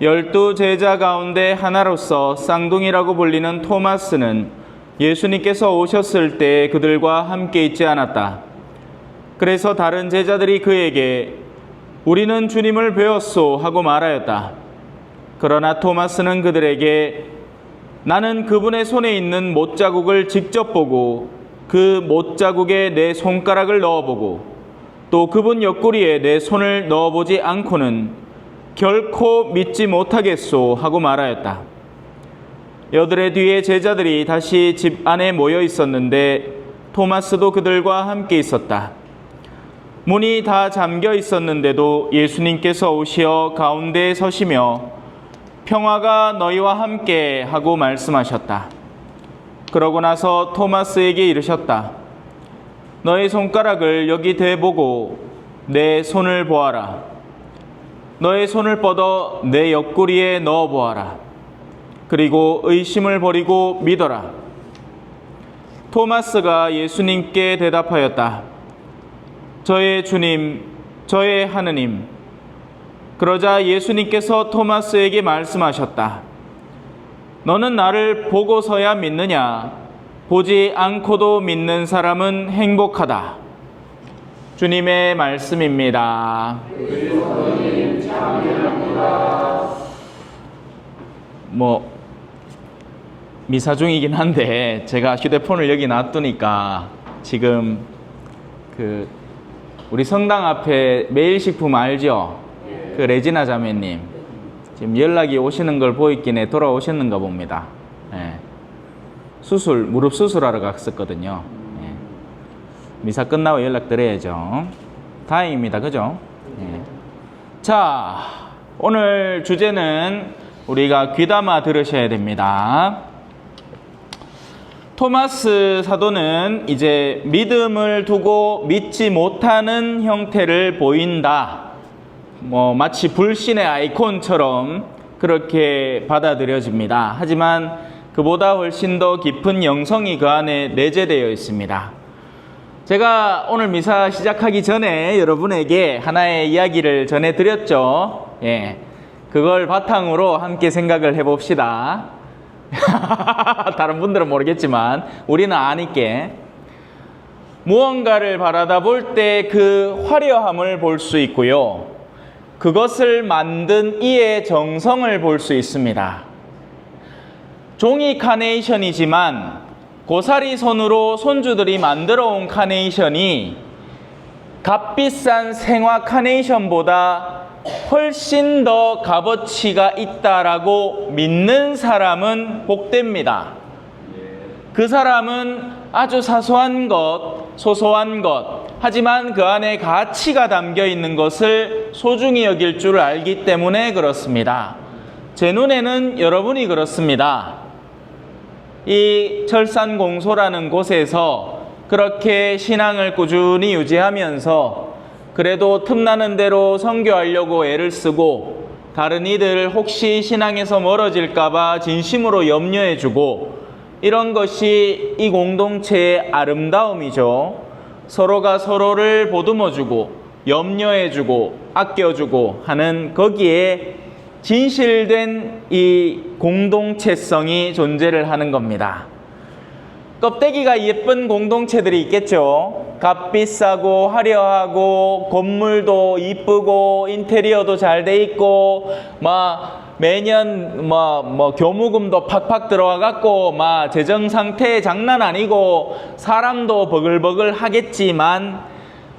12 제자 가운데 하나로서 쌍둥이라고 불리는 토마스는 예수님께서 오셨을 때 그들과 함께 있지 않았다. 그래서 다른 제자들이 그에게 우리는 주님을 배웠소 하고 말하였다. 그러나 토마스는 그들에게 나는 그분의 손에 있는 못자국을 직접 보고 그 못자국에 내 손가락을 넣어보고 또 그분 옆구리에 내 손을 넣어보지 않고는 결코 믿지 못하겠소 하고 말하였다. 여드레 뒤에 제자들이 다시 집 안에 모여 있었는데 토마스도 그들과 함께 있었다. 문이 다 잠겨 있었는데도 예수님께서 오시어 가운데에 서시며 평화가 너희와 함께 하고 말씀하셨다. 그러고 나서 토마스에게 이르셨다. 너의 손가락을 여기 대보고 내 손을 보아라. 너의 손을 뻗어 내 옆구리에 넣어 보아라. 그리고 의심을 버리고 믿어라. 토마스가 예수님께 대답하였다. 저의 주님, 저의 하느님. 그러자 예수님께서 토마스에게 말씀하셨다. 너는 나를 보고서야 믿느냐? 보지 않고도 믿는 사람은 행복하다. 주님의 말씀입니다. 미사 중이긴 한데 제가 휴대폰을 여기 놔두니까 지금 우리 성당 앞에 매일식품 알죠? 그 레지나 자매님 지금 연락이 오시는 걸 보이기에 돌아오셨는가 봅니다. 무릎 수술하러 갔었거든요. 미사 끝나고 연락드려야죠. 다행입니다. 그죠? 자, 오늘 주제는 우리가 귀담아 들으셔야 됩니다. 토마스 사도는 이제 믿음을 두고 믿지 못하는 형태를 보인다. 마치 불신의 아이콘처럼 그렇게 받아들여집니다. 하지만 그보다 훨씬 더 깊은 영성이 그 안에 내재되어 있습니다. 제가 오늘 미사 시작하기 전에 여러분에게 하나의 이야기를 전해드렸죠. 그걸 바탕으로 함께 생각을 해봅시다. 다른 분들은 모르겠지만 우리는 아니께 무언가를 바라다 볼 때 그 화려함을 볼 수 있고요. 그것을 만든 이의 정성을 볼 수 있습니다. 종이 카네이션이지만 고사리 손으로 손주들이 만들어 온 카네이션이 값비싼 생화 카네이션보다 훨씬 더 값어치가 있다라고 믿는 사람은 복됩니다. 그 사람은 아주 사소한 것, 소소한 것, 하지만 그 안에 가치가 담겨 있는 것을 소중히 여길 줄 알기 때문에 그렇습니다. 제 눈에는 여러분이 그렇습니다. 이 철산공소라는 곳에서 그렇게 신앙을 꾸준히 유지하면서 그래도 틈나는 대로 선교하려고 애를 쓰고 다른 이들 혹시 신앙에서 멀어질까봐 진심으로 염려해주고 이런 것이 이 공동체의 아름다움이죠. 서로가 서로를 보듬어주고 염려해주고 아껴주고 하는 거기에 진실된 이 공동체성이 존재를 하는 겁니다. 껍데기가 예쁜 공동체들이 있겠죠. 값비싸고 화려하고 건물도 이쁘고 인테리어도 잘 돼 있고 매년 교무금도 팍팍 들어와 갖고 재정 상태 장난 아니고 사람도 버글버글 하겠지만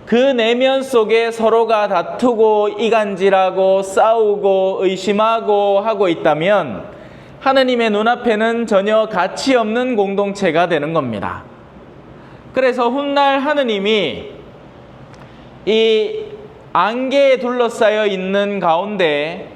그 내면 속에 서로가 다투고 이간질하고 싸우고 의심하고 하고 있다면 하느님의 눈앞에는 전혀 가치 없는 공동체가 되는 겁니다. 그래서 훗날 하느님이 이 안개에 둘러싸여 있는 가운데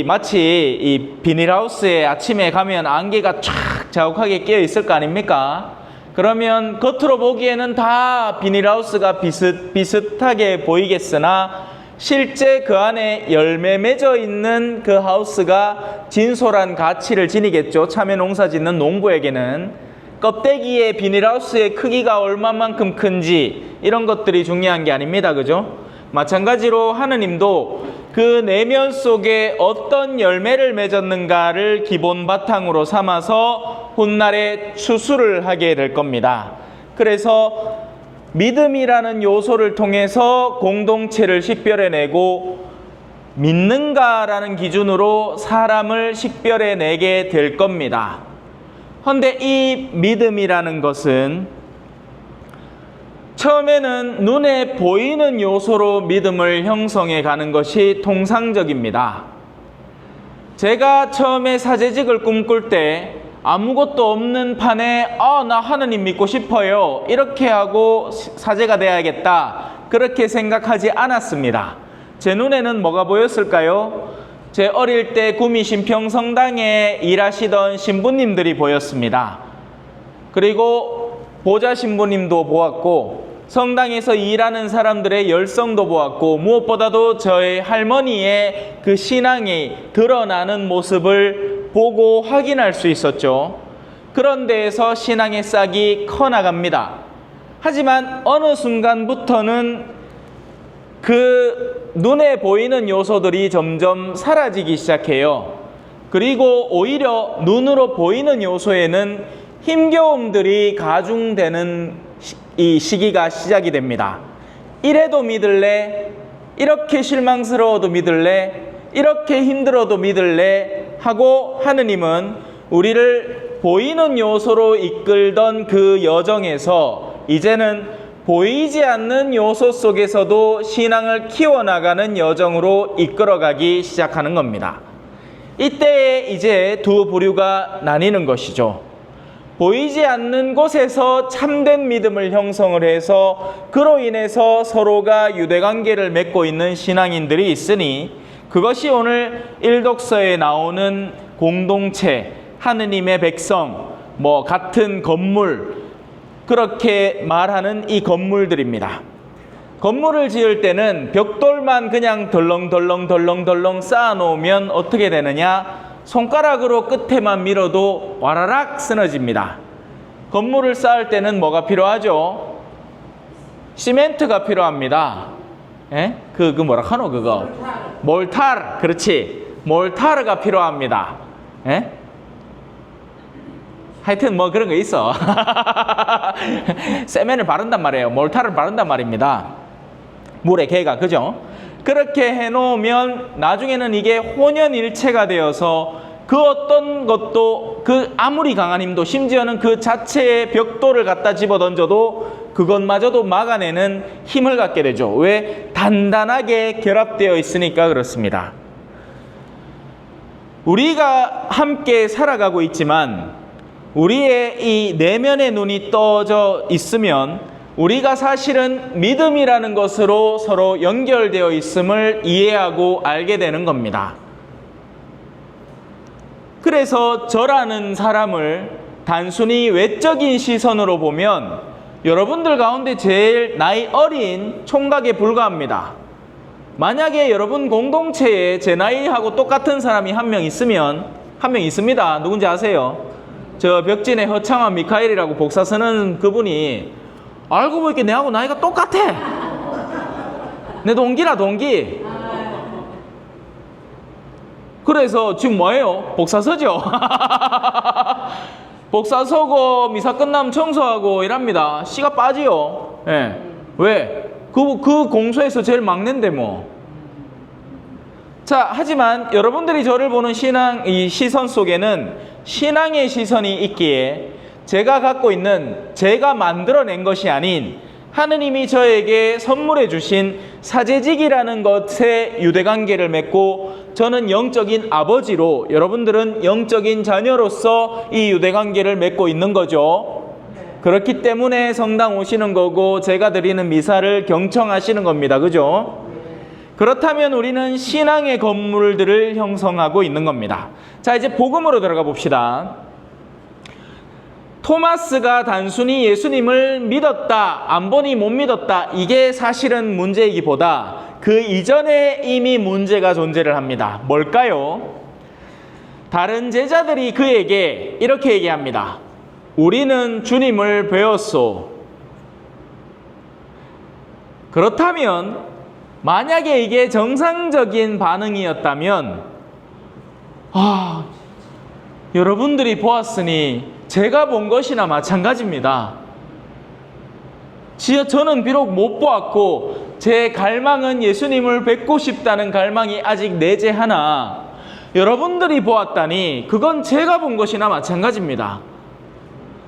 마치 이 비닐하우스에 아침에 가면 안개가 쫙 자욱하게 끼어 있을 거 아닙니까? 그러면 겉으로 보기에는 다 비닐하우스가 비슷하게 보이겠으나 실제 그 안에 열매 맺어 있는 그 하우스가 진솔한 가치를 지니겠죠. 참외 농사 짓는 농부에게는 껍데기의 비닐하우스의 크기가 얼마만큼 큰지 이런 것들이 중요한 게 아닙니다. 그죠? 마찬가지로 하느님도 그 내면 속에 어떤 열매를 맺었는가를 기본 바탕으로 삼아서 훗날에 추수를 하게 될 겁니다. 그래서 믿음이라는 요소를 통해서 공동체를 식별해내고 믿는가라는 기준으로 사람을 식별해내게 될 겁니다. 그런데 이 믿음이라는 것은 처음에는 눈에 보이는 요소로 믿음을 형성해 가는 것이 통상적입니다. 제가 처음에 사제직을 꿈꿀 때 아무것도 없는 판에 나 하느님 믿고 싶어요 이렇게 하고 사제가 돼야겠다 그렇게 생각하지 않았습니다. 제 눈에는 뭐가 보였을까요? 제 어릴 때 구미 신평성당에 일하시던 신부님들이 보였습니다. 그리고 보좌 신부님도 보았고 성당에서 일하는 사람들의 열성도 보았고 무엇보다도 저의 할머니의 그 신앙이 드러나는 모습을 보고 확인할 수 있었죠. 그런 데에서 신앙의 싹이 커나갑니다. 하지만 어느 순간부터는 그 눈에 보이는 요소들이 점점 사라지기 시작해요. 그리고 오히려 눈으로 보이는 요소에는 힘겨움들이 가중되는 이 시기가 시작이 됩니다. 이래도 믿을래? 이렇게 실망스러워도 믿을래? 이렇게 힘들어도 믿을래? 하고 하느님은 우리를 보이는 요소로 이끌던 그 여정에서 이제는 보이지 않는 요소 속에서도 신앙을 키워나가는 여정으로 이끌어가기 시작하는 겁니다. 이때에 이제 두 부류가 나뉘는 것이죠. 보이지 않는 곳에서 참된 믿음을 형성을 해서 그로 인해서 서로가 유대관계를 맺고 있는 신앙인들이 있으니 그것이 오늘 일독서에 나오는 공동체, 하느님의 백성, 같은 건물, 그렇게 말하는 이 건물들입니다. 건물을 지을 때는 벽돌만 그냥 덜렁덜렁 쌓아놓으면 어떻게 되느냐? 손가락으로 끝에만 밀어도 와라락 쓰러집니다. 건물을 쌓을 때는 뭐가 필요하죠? 시멘트가 필요합니다. 예? 뭐라 하노 그거? 몰타르. 그렇지. 몰타르가 필요합니다. 예? 하여튼 그런 거 있어. 세멘을 바른단 말이에요. 몰타르를 바른단 말입니다. 물에 개가, 그죠? 그렇게 해놓으면 나중에는 이게 혼연일체가 되어서 그 어떤 것도 아무리 강한 힘도 심지어는 그 자체의 벽돌을 갖다 집어던져도 그것마저도 막아내는 힘을 갖게 되죠. 왜? 단단하게 결합되어 있으니까 그렇습니다. 우리가 함께 살아가고 있지만 우리의 이 내면의 눈이 떠져 있으면 우리가 사실은 믿음이라는 것으로 서로 연결되어 있음을 이해하고 알게 되는 겁니다. 그래서 저라는 사람을 단순히 외적인 시선으로 보면 여러분들 가운데 제일 나이 어린 총각에 불과합니다. 만약에 여러분 공동체에 제 나이하고 똑같은 사람이 한 명 있으면, 한 명 있습니다. 누군지 아세요? 저 벽진의 허창환 미카엘이라고 복사 쓰는 그분이 알고 보니까 내하고 나이가 똑같아. 내 동기라 동기. 그래서 지금 뭐예요? 복사 서죠? 복사 서고 미사 끝나면 청소하고 이랍니다. 씨가 빠지요. 예. 왜? 그 공소에서 제일 막내인데 뭐. 자, 하지만 여러분들이 저를 보는 이 시선 속에는 신앙의 시선이 있기에 제가 갖고 있는, 제가 만들어낸 것이 아닌 하느님이 저에게 선물해 주신 사제직이라는 것에 유대관계를 맺고 저는 영적인 아버지로, 여러분들은 영적인 자녀로서 이 유대관계를 맺고 있는 거죠. 그렇기 때문에 성당 오시는 거고 제가 드리는 미사를 경청하시는 겁니다. 그죠? 그렇다면 우리는 신앙의 건물들을 형성하고 있는 겁니다. 자, 이제 복음으로 들어가 봅시다. 토마스가 단순히 예수님을 믿었다, 안 보니 못 믿었다, 이게 사실은 문제이기보다 그 이전에 이미 문제가 존재를 합니다. 뭘까요? 다른 제자들이 그에게 이렇게 얘기합니다. 우리는 주님을 배웠소. 그렇다면 만약에 이게 정상적인 반응이었다면 여러분들이 보았으니 제가 본 것이나 마찬가지입니다. 저는 비록 못 보았고 제 갈망은 예수님을 뵙고 싶다는 갈망이 아직 내재하나 여러분들이 보았다니 그건 제가 본 것이나 마찬가지입니다.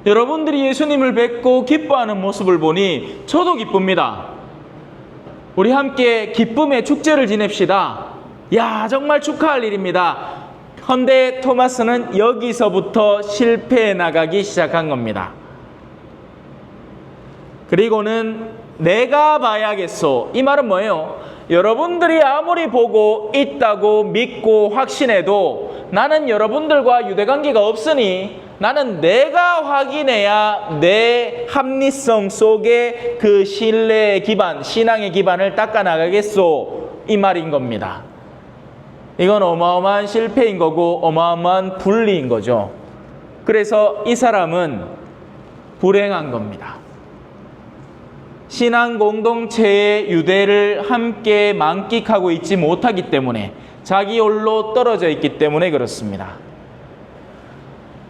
여러분들이 예수님을 뵙고 기뻐하는 모습을 보니 저도 기쁩니다. 우리 함께 기쁨의 축제를 지냅시다. 야, 정말 축하할 일입니다. 헌데 토마스는 여기서부터 실패해 나가기 시작한 겁니다. 그리고는 내가 봐야겠소. 이 말은 뭐예요? 여러분들이 아무리 보고 있다고 믿고 확신해도 나는 여러분들과 유대관계가 없으니 나는 내가 확인해야 내 합리성 속에 그 신뢰의 기반, 신앙의 기반을 닦아나가겠소. 이 말인 겁니다. 이건 어마어마한 실패인 거고 어마어마한 분리인 거죠. 그래서 이 사람은 불행한 겁니다. 신앙 공동체의 유대를 함께 만끽하고 있지 못하기 때문에 자기 홀로 떨어져 있기 때문에 그렇습니다.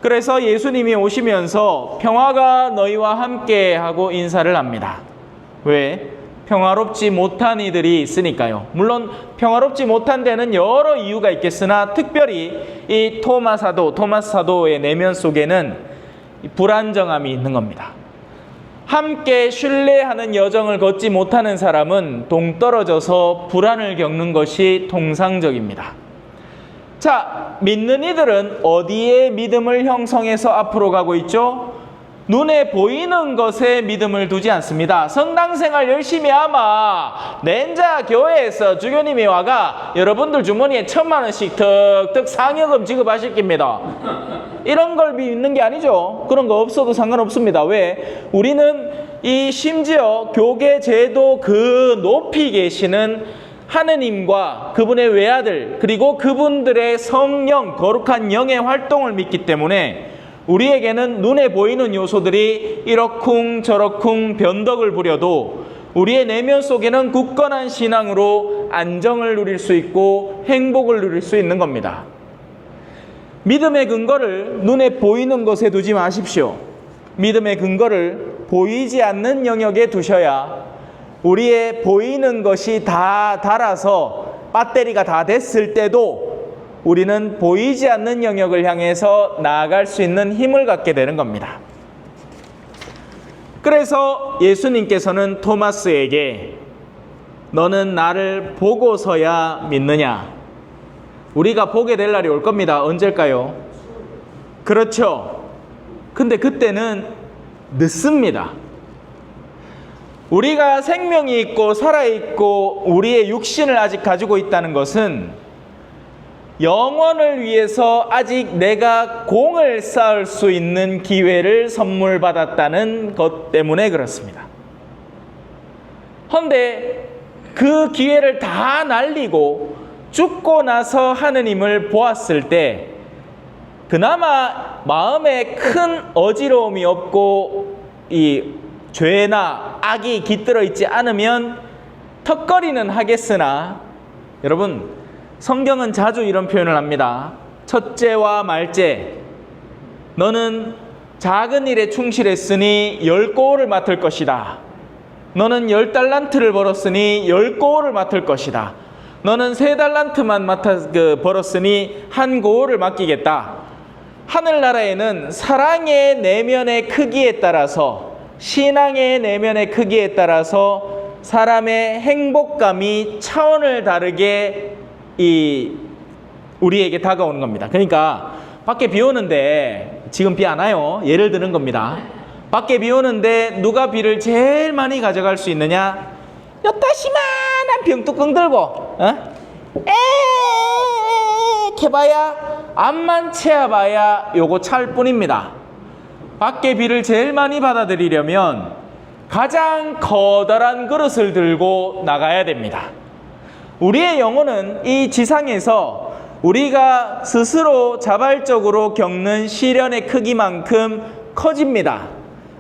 그래서 예수님이 오시면서 평화가 너희와 함께 하고 인사를 합니다. 왜? 평화롭지 못한 이들이 있으니까요. 물론 평화롭지 못한 데는 여러 이유가 있겠으나 특별히 이 토마스 사도의 내면 속에는 불안정함이 있는 겁니다. 함께 신뢰하는 여정을 걷지 못하는 사람은 동떨어져서 불안을 겪는 것이 통상적입니다. 자, 믿는 이들은 어디에 믿음을 형성해서 앞으로 가고 있죠? 눈에 보이는 것에 믿음을 두지 않습니다. 성당생활 열심히 하마 낸자 교회에서 주교님이 와가 여러분들 주머니에 1,000,000원씩 득득 상여금 지급하실 겁니다. 이런 걸 믿는 게 아니죠. 그런 거 없어도 상관없습니다. 왜? 우리는 이 심지어 교계 제도 그 높이 계시는 하느님과 그분의 외아들 그리고 그분들의 성령, 거룩한 영의 활동을 믿기 때문에 우리에게는 눈에 보이는 요소들이 이러쿵 저러쿵 변덕을 부려도 우리의 내면 속에는 굳건한 신앙으로 안정을 누릴 수 있고 행복을 누릴 수 있는 겁니다. 믿음의 근거를 눈에 보이는 것에 두지 마십시오. 믿음의 근거를 보이지 않는 영역에 두셔야 우리의 보이는 것이 다 닳아서 배터리가 다 됐을 때도 우리는 보이지 않는 영역을 향해서 나아갈 수 있는 힘을 갖게 되는 겁니다. 그래서 예수님께서는 토마스에게 너는 나를 보고서야 믿느냐? 우리가 보게 될 날이 올 겁니다. 언제일까요? 그렇죠. 근데 그때는 늦습니다. 우리가 생명이 있고 살아있고 우리의 육신을 아직 가지고 있다는 것은 영원을 위해서 아직 내가 공을 쌓을 수 있는 기회를 선물 받았다는 것 때문에 그렇습니다. 헌데 그 기회를 다 날리고 죽고 나서 하느님을 보았을 때 그나마 마음에 큰 어지러움이 없고 이 죄나 악이 깃들어 있지 않으면 턱걸이는 하겠으나 여러분 성경은 자주 이런 표현을 합니다. 첫째와 말째 너는 작은 일에 충실했으니 10고을을 맡을 것이다. 너는 10달란트를 벌었으니 10고을을 맡을 것이다. 너는 3달란트만 벌었으니 1고을을 맡기겠다. 하늘나라에는 사랑의 내면의 크기에 따라서 신앙의 내면의 크기에 따라서 사람의 행복감이 차원을 다르게 우리에게 다가오는 겁니다. 그러니까 밖에 비 오는데 지금 비 안 와요. 예를 드는 겁니다. 밖에 비 오는데 누가 비를 제일 많이 가져갈 수 있느냐? 요따시만한 병뚜껑 들고 해봐야 암만 채워봐야 요거 찰 뿐입니다. 밖에 비를 제일 많이 받아들이려면 가장 커다란 그릇을 들고 나가야 됩니다. 우리의 영혼은 이 지상에서 우리가 스스로 자발적으로 겪는 시련의 크기만큼 커집니다.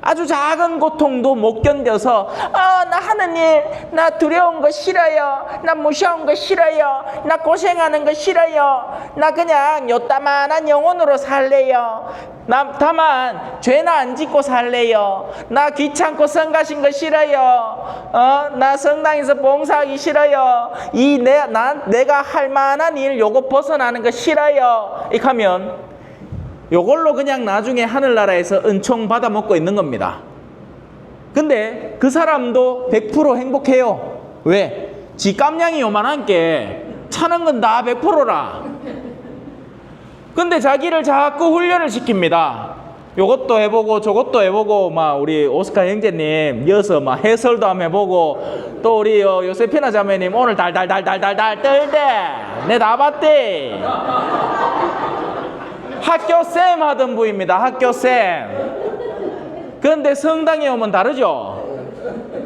아주 작은 고통도 못 견뎌서 나 하느님, 나 두려운 거 싫어요. 나 무서운 거 싫어요. 나 고생하는 거 싫어요. 나 그냥 요따만한 영혼으로 살래요. 나 다만 죄나 안 짓고 살래요. 나 귀찮고 성 가신 거 싫어요. 나 성당에서 봉사하기 싫어요. 내가 할 만한 일 요거 벗어나는 거 싫어요. 이렇게 하면 요걸로 그냥 나중에 하늘나라에서 은총 받아 먹고 있는 겁니다. 근데 그 사람도 100% 행복해요. 왜? 지 깜냥이 요만한 게 차는 건 다 100%라. 근데 자기를 자꾸 훈련을 시킵니다. 요것도 해보고 저것도 해보고, 막 우리 오스카 형제님 이어서 막 해설도 한번 해보고, 또 우리 요세피나 자매님 오늘 달달달달달달 떨대 내 다 봤대. 학교쌤 하던 부입니다. 학교쌤. 그런데 성당에 오면 다르죠.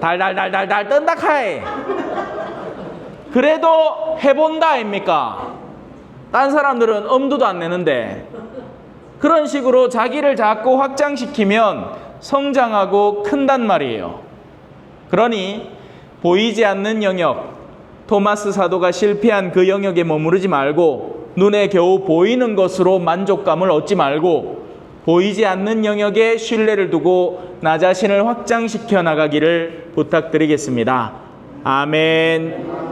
달달달달달 뜬다 카이. 그래도 해본다 아닙니까? 딴 사람들은 엄두도 안 내는데. 그런 식으로 자기를 자꾸 확장시키면 성장하고 큰단 말이에요. 그러니 보이지 않는 영역, 토마스 사도가 실패한 그 영역에 머무르지 말고 눈에 겨우 보이는 것으로 만족감을 얻지 말고 보이지 않는 영역에 신뢰를 두고 나 자신을 확장시켜 나가기를 부탁드리겠습니다. 아멘.